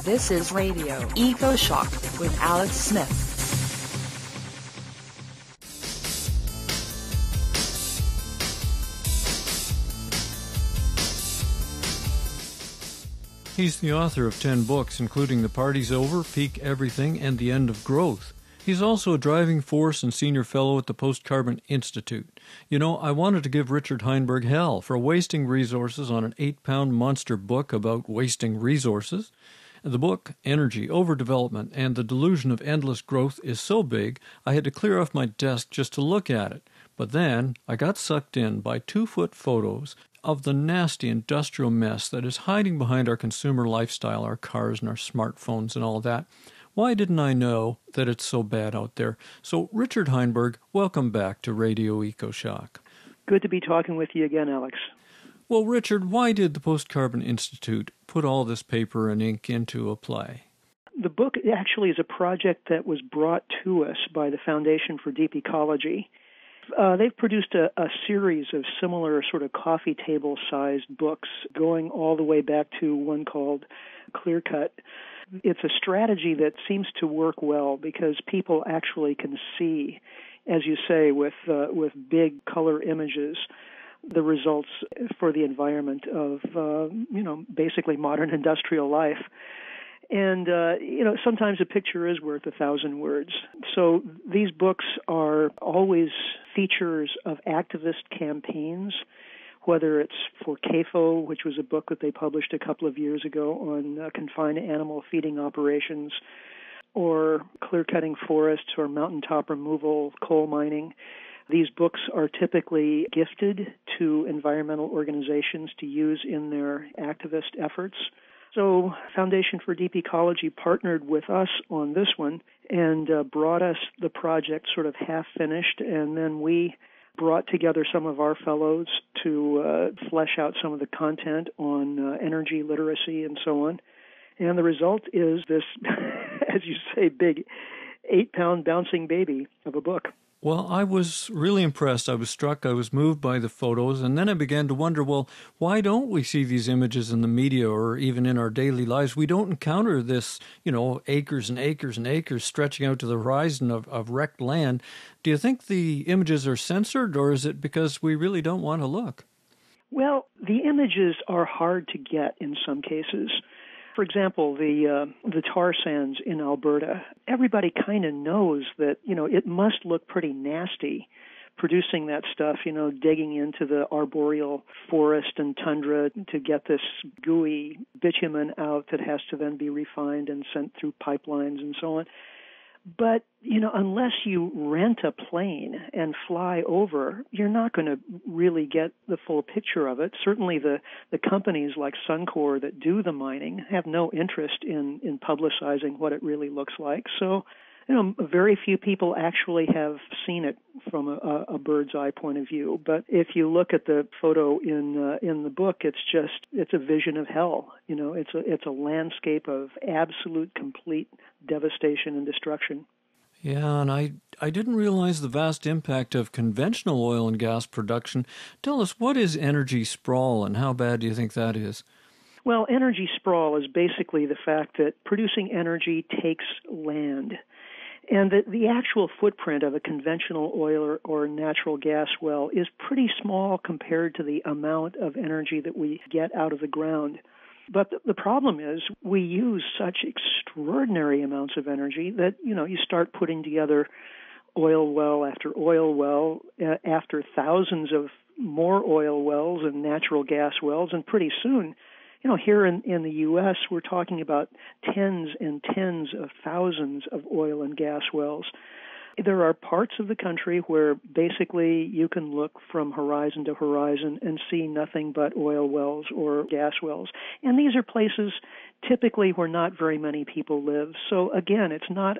This is Radio Ecoshock with Alex Smith. He's the author of 10 books, including The Party's Over, Peak Everything, and The End of Growth. He's also a driving force and senior fellow at the Post-Carbon Institute. You know, I wanted to give Richard Heinberg hell for wasting resources on an 8-pound monster book about wasting resources. The book, Energy, Overdevelopment, and the Delusion of Endless Growth is so big, I had to clear off my desk just to look at it. But then I got sucked in by 2-foot photos of the nasty industrial mess that is hiding behind our consumer lifestyle, our cars and our smartphones and all that. Why didn't I know that it's so bad out there? So, Richard Heinberg, welcome back to Radio Ecoshock. Good to be talking with you again, Alex. Well, Richard, why did the Post-Carbon Institute put all this paper and ink into a play? The book actually is a project that was brought to us by the Foundation for Deep Ecology. They've produced a series of similar sort of coffee table-sized books going all the way back to one called Clear Cut. It's a strategy that seems to work well because people actually can see, as you say, with big color images, the results for the environment of, basically modern industrial life. And, sometimes a picture is worth 1,000 words. So these books are always features of activist campaigns, whether it's for CAFO, which was a book that they published a couple of years ago on confined animal feeding operations, or clear-cutting forests or mountaintop removal, coal mining. These books are typically gifted to environmental organizations to use in their activist efforts. So Foundation for Deep Ecology partnered with us on this one and brought us the project sort of half-finished, and then we brought together some of our fellows to flesh out some of the content on energy literacy and so on. And the result is this, as you say, big 8-pound bouncing baby of a book. Well, I was really impressed. I was struck. I was moved by the photos. And then I began to wonder, well, why don't we see these images in the media or even in our daily lives? We don't encounter this, acres and acres and acres stretching out to the horizon of wrecked land. Do you think the images are censored, or is it because we really don't want to look? Well, the images are hard to get in some cases. For example, the tar sands in Alberta, everybody kind of knows that, it must look pretty nasty producing that stuff, digging into the arboreal forest and tundra to get this gooey bitumen out that has to then be refined and sent through pipelines and so on. But, unless you rent a plane and fly over, you're not going to really get the full picture of it. Certainly the companies like Suncor that do the mining have no interest in publicizing what it really looks like. So, very few people actually have seen it from a bird's eye point of view. But if you look at the photo in the book, it's a vision of hell. It's a landscape of absolute, complete devastation and destruction. Yeah, and I didn't realize the vast impact of conventional oil and gas production. Tell us, what is energy sprawl and how bad do you think that is? Well, energy sprawl is basically the fact that producing energy takes land. And the actual footprint of a conventional oil or natural gas well is pretty small compared to the amount of energy that we get out of the ground. But the problem is we use such extraordinary amounts of energy that, you start putting together oil well after oil well after thousands of more oil wells and natural gas wells, and pretty soon, here in the U.S., we're talking about tens and tens of thousands of oil and gas wells. There are parts of the country where basically you can look from horizon to horizon and see nothing but oil wells or gas wells. And these are places typically where not very many people live. So again, it's not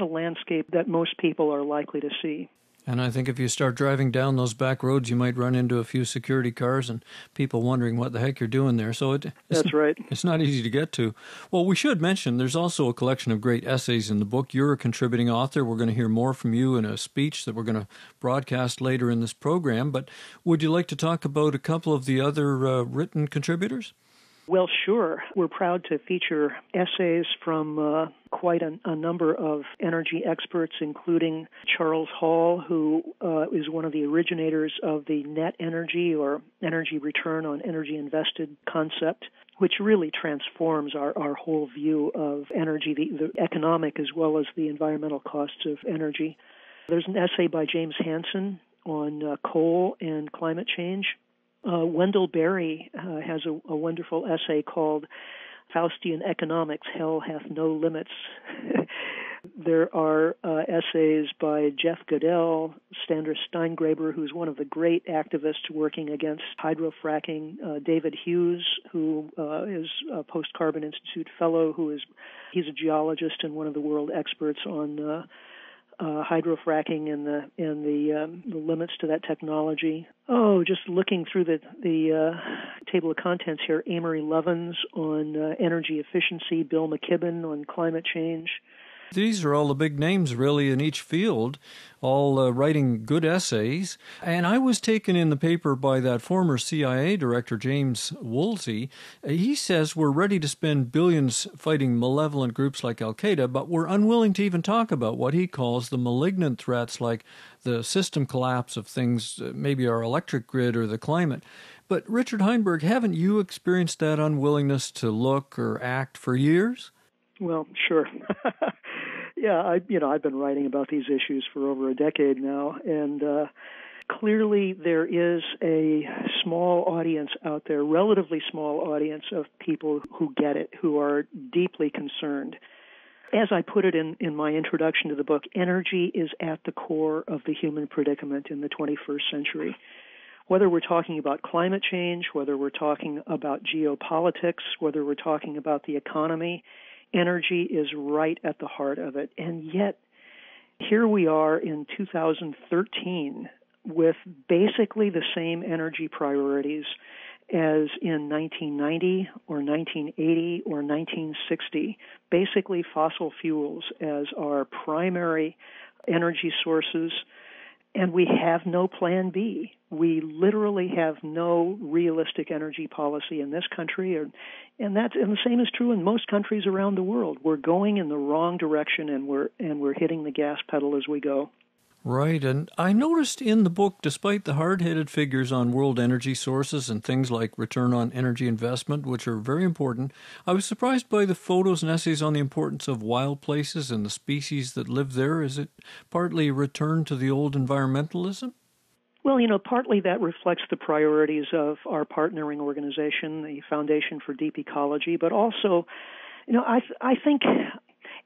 a landscape that most people are likely to see. And I think if you start driving down those back roads, you might run into a few security cars and people wondering what the heck you're doing there. So that's right. It's not easy to get to. Well, we should mention there's also a collection of great essays in the book. You're a contributing author. We're going to hear more from you in a speech that we're going to broadcast later in this program. But would you like to talk about a couple of the other written contributors? Well, sure. We're proud to feature essays from quite a number of energy experts, including Charles Hall, who is one of the originators of the net energy or energy return on energy invested concept, which really transforms our whole view of energy, the economic as well as the environmental costs of energy. There's an essay by James Hansen on coal and climate change. Wendell Berry has a wonderful essay called Faustian Economics, Hell Hath No Limits. There are essays by Jeff Goodell, Sandra Steingraber, who's one of the great activists working against hydrofracking, David Hughes, who is a Post-Carbon Institute fellow, he's a geologist and one of the world experts on hydrofracking and the limits to that technology. Oh, just looking through the table of contents here, Amory Levins on energy efficiency, Bill McKibben on climate change. These are all the big names, really, in each field, all writing good essays. And I was taken in the paper by that former CIA director, James Woolsey. He says we're ready to spend billions fighting malevolent groups like Al-Qaeda, but we're unwilling to even talk about what he calls the malignant threats like the system collapse of things, maybe our electric grid or the climate. But Richard Heinberg, haven't you experienced that unwillingness to look or act for years? Well, sure. Yeah, I've been writing about these issues for over a decade now, and clearly there is a small audience out there, relatively small audience of people who get it, who are deeply concerned. As I put it in my introduction to the book, energy is at the core of the human predicament in the 21st century. Whether we're talking about climate change, whether we're talking about geopolitics, whether we're talking about the economy, energy is right at the heart of it. And yet, here we are in 2013 with basically the same energy priorities as in 1990 or 1980 or 1960. Basically, fossil fuels as our primary energy sources, and we have no plan B. We literally have no realistic energy policy in this country, and the same is true in most countries around the world. We're going in the wrong direction, and we're hitting the gas pedal as we go. Right, and I noticed in the book, despite the hard-headed figures on world energy sources and things like return on energy investment, which are very important, I was surprised by the photos and essays on the importance of wild places and the species that live there. Is it partly a return to the old environmentalism? Well, partly that reflects the priorities of our partnering organization, the Foundation for Deep Ecology, but also, I think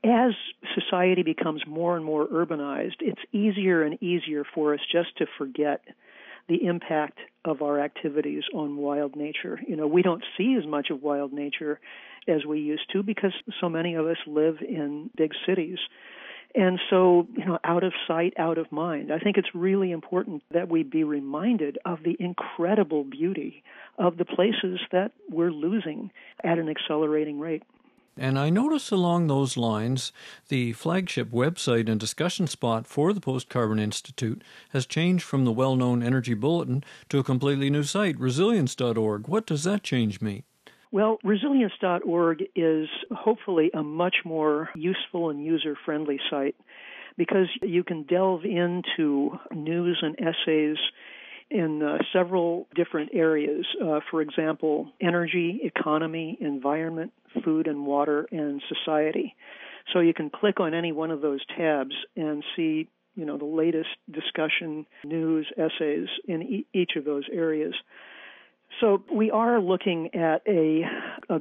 as society becomes more and more urbanized, it's easier and easier for us just to forget the impact of our activities on wild nature. We don't see as much of wild nature as we used to because so many of us live in big cities. And so, out of sight, out of mind. I think it's really important that we be reminded of the incredible beauty of the places that we're losing at an accelerating rate. And I notice along those lines, the flagship website and discussion spot for the Post-Carbon Institute has changed from the well-known Energy Bulletin to a completely new site, resilience.org. What does that change mean? Well, resilience.org is hopefully a much more useful and user-friendly site because you can delve into news and essays in several different areas. For example, energy, economy, environment, food and water, and society. So you can click on any one of those tabs and see, the latest discussion, news, essays in each of those areas. So we are looking at a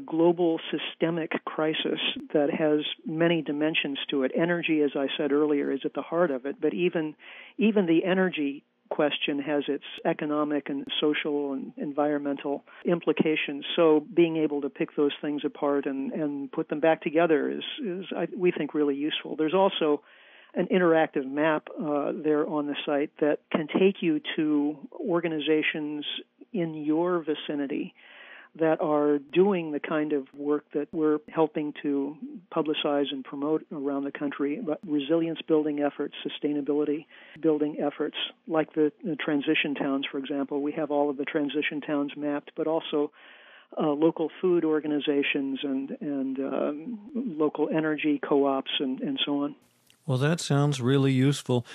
global systemic crisis that has many dimensions to it. Energy, as I said earlier, is at the heart of it, but even the energy question has its economic and social and environmental implications. So being able to pick those things apart and put them back together is we think, really useful. There's also an interactive map there on the site that can take you to organizations in your vicinity that are doing the kind of work that we're helping to publicize and promote around the country, resilience building efforts, sustainability building efforts, like the transition towns, for example. We have all of the transition towns mapped, but also local food organizations and local energy co-ops and so on. Well, that sounds really useful.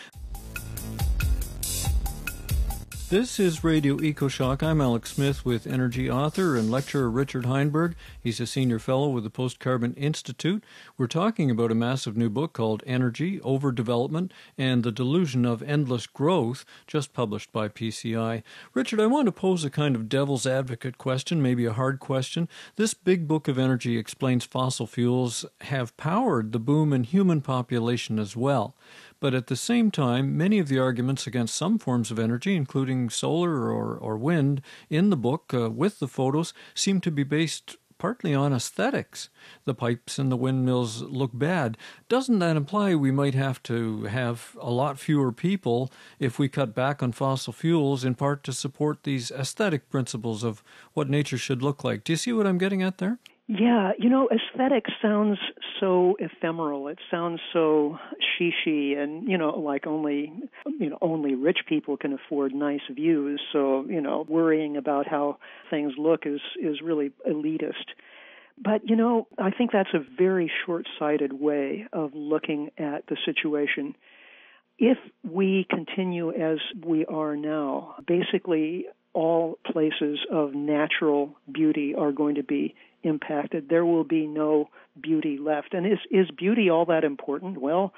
This is Radio Ecoshock. I'm Alex Smith with energy author and lecturer Richard Heinberg. He's a senior fellow with the Post-Carbon Institute. We're talking about a massive new book called Energy, Overdevelopment, and the Delusion of Endless Growth, just published by PCI. Richard, I want to pose a kind of devil's advocate question, maybe a hard question. This big book of energy explains fossil fuels have powered the boom in human population as well. But at the same time, many of the arguments against some forms of energy, including solar or wind, in the book with the photos, seem to be based partly on aesthetics. The pipes and the windmills look bad. Doesn't that imply we might have to have a lot fewer people if we cut back on fossil fuels, in part to support these aesthetic principles of what nature should look like? Do you see what I'm getting at there? Yeah, aesthetic sounds so ephemeral. It sounds so she and, like only rich people can afford nice views. So, worrying about how things look is really elitist. But, I think that's a very short-sighted way of looking at the situation. If we continue as we are now, basically all places of natural beauty are going to be impacted. There will be no beauty left. And is beauty all that important? Well,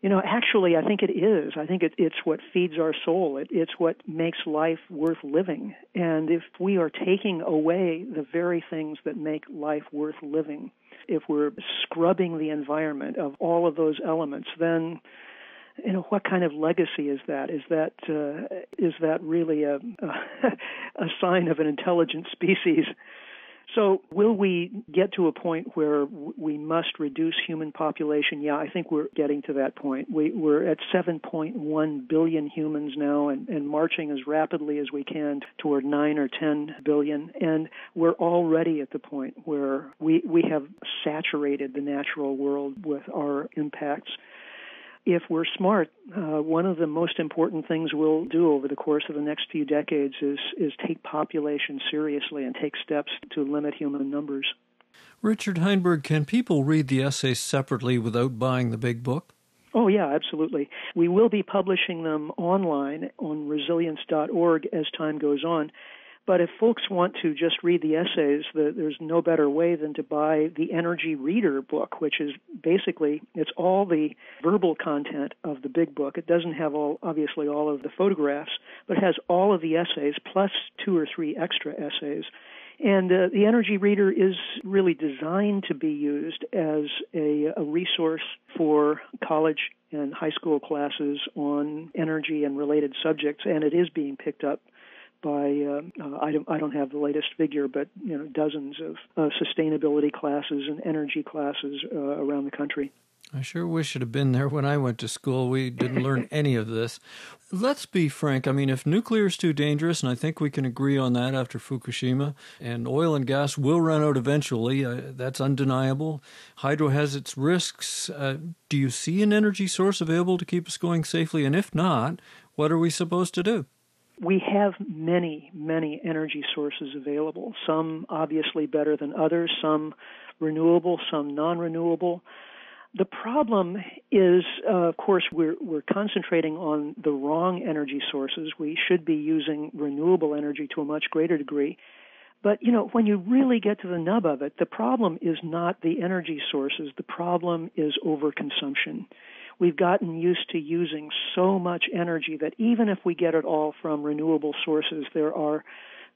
actually, I think it is. I think it's what feeds our soul. It's what makes life worth living. And if we are taking away the very things that make life worth living, if we're scrubbing the environment of all of those elements, then what kind of legacy is that? Is that really a sign of an intelligent species? So will we get to a point where we must reduce human population? Yeah, I think we're getting to that point. We're at 7.1 billion humans now and marching as rapidly as we can toward 9 or 10 billion. And we're already at the point where we have saturated the natural world with our impacts. If we're smart, one of the most important things we'll do over the course of the next few decades is take population seriously and take steps to limit human numbers. Richard Heinberg, can people read the essays separately without buying the big book? Oh, yeah, absolutely. We will be publishing them online on resilience.org as time goes on. But if folks want to just read the essays, there's no better way than to buy the Energy Reader book, which is basically, it's all the verbal content of the big book. It doesn't have obviously all of the photographs, but it has all of the essays plus 2 or 3 extra essays. And the Energy Reader is really designed to be used as a resource for college and high school classes on energy and related subjects, and it is being picked up by, I don't have the latest figure, but dozens of sustainability classes and energy classes around the country. I sure wish it had been there when I went to school. We didn't learn any of this. Let's be frank. I mean, if nuclear is too dangerous, and I think we can agree on that after Fukushima, and oil and gas will run out eventually, that's undeniable. Hydro has its risks. Do you see an energy source available to keep us going safely? And if not, what are we supposed to do? We have many, many energy sources available, some obviously better than others, some renewable, some non-renewable. The problem is, of course, we're concentrating on the wrong energy sources. We should be using renewable energy to a much greater degree. But, when you really get to the nub of it, the problem is not the energy sources. The problem is overconsumption. We've gotten used to using so much energy that even if we get it all from renewable sources, there are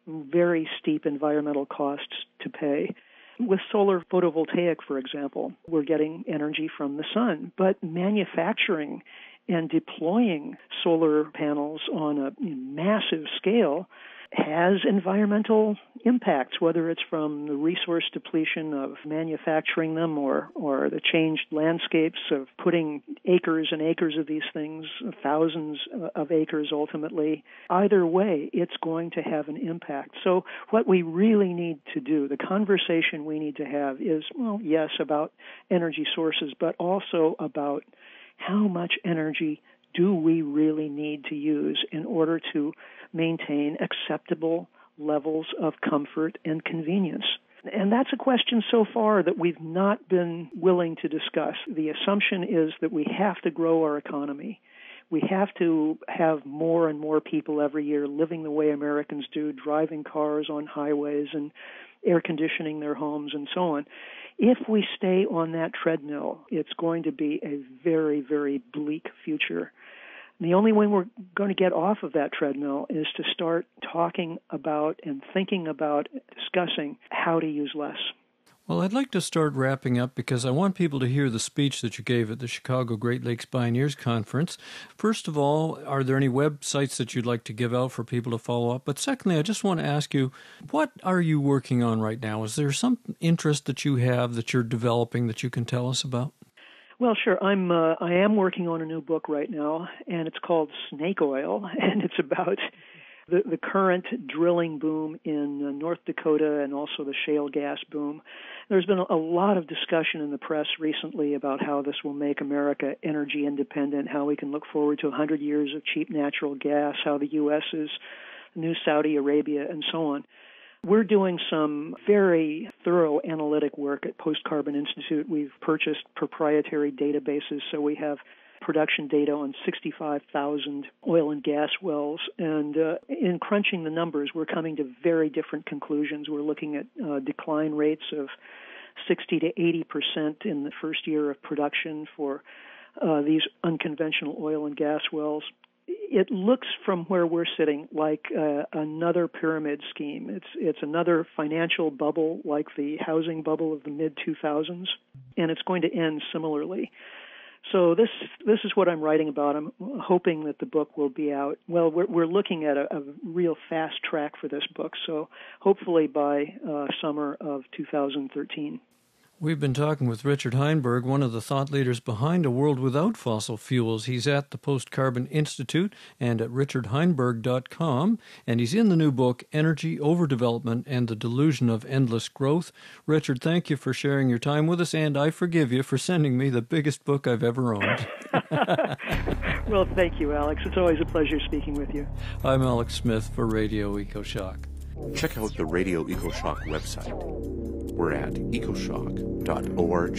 very steep environmental costs to pay. With solar photovoltaic, for example, we're getting energy from the sun, but manufacturing and deploying solar panels on a massive scale has environmental impacts, whether it's from the resource depletion of manufacturing them or the changed landscapes of putting acres and acres of these things, thousands of acres ultimately. Either way, it's going to have an impact. So what we really need to do, the conversation we need to have is, well, yes, about energy sources, but also about how much energy do we really need to use in order to maintain acceptable levels of comfort and convenience? And that's a question so far that we've not been willing to discuss. The assumption is that we have to grow our economy. We have to have more and more people every year living the way Americans do, driving cars on highways and air conditioning their homes and so on. If we stay on that treadmill, it's going to be a very, very bleak future. The only way we're going to get off of that treadmill is to start talking about and thinking about, discussing how to use less. Well, I'd like to start wrapping up because I want people to hear the speech that you gave at the Chicago Great Lakes Pioneers Conference. First of all, are there any websites that you'd like to give out for people to follow up? But secondly, I just want to ask you, what are you working on right now? Is there some interest that you have that you're developing that you can tell us about? Well, sure. I am working on a new book right now, and it's called Snake Oil, and it's about the current drilling boom in North Dakota and also the shale gas boom. There's been a lot of discussion in the press recently about how this will make America energy independent, how we can look forward to 100 years of cheap natural gas, how the U.S. is new Saudi Arabia, and so on. We're doing some very thorough analytic work at Post Carbon Institute. We've purchased proprietary databases, so we have production data on 65,000 oil and gas wells. And in crunching the numbers, we're coming to very different conclusions. We're looking at decline rates of 60 to 80% in the first year of production for these unconventional oil and gas wells. It looks from where we're sitting like another pyramid scheme. It's another financial bubble like the housing bubble of the mid-2000s, and it's going to end similarly. So this is what I'm writing about. I'm hoping that the book will be out. Well, we're looking at a real fast track for this book, so hopefully by summer of 2013. We've been talking with Richard Heinberg, one of the thought leaders behind A World Without Fossil Fuels. He's at the Post Carbon Institute and at richardheinberg.com, and he's in the new book, Energy, Overdevelopment, and the Delusion of Endless Growth. Richard, thank you for sharing your time with us, and I forgive you for sending me the biggest book I've ever owned. Well, thank you, Alex. It's always a pleasure speaking with you. I'm Alex Smith for Radio Ecoshock. Check out the Radio Ecoshock website. We're at ecoshock.org.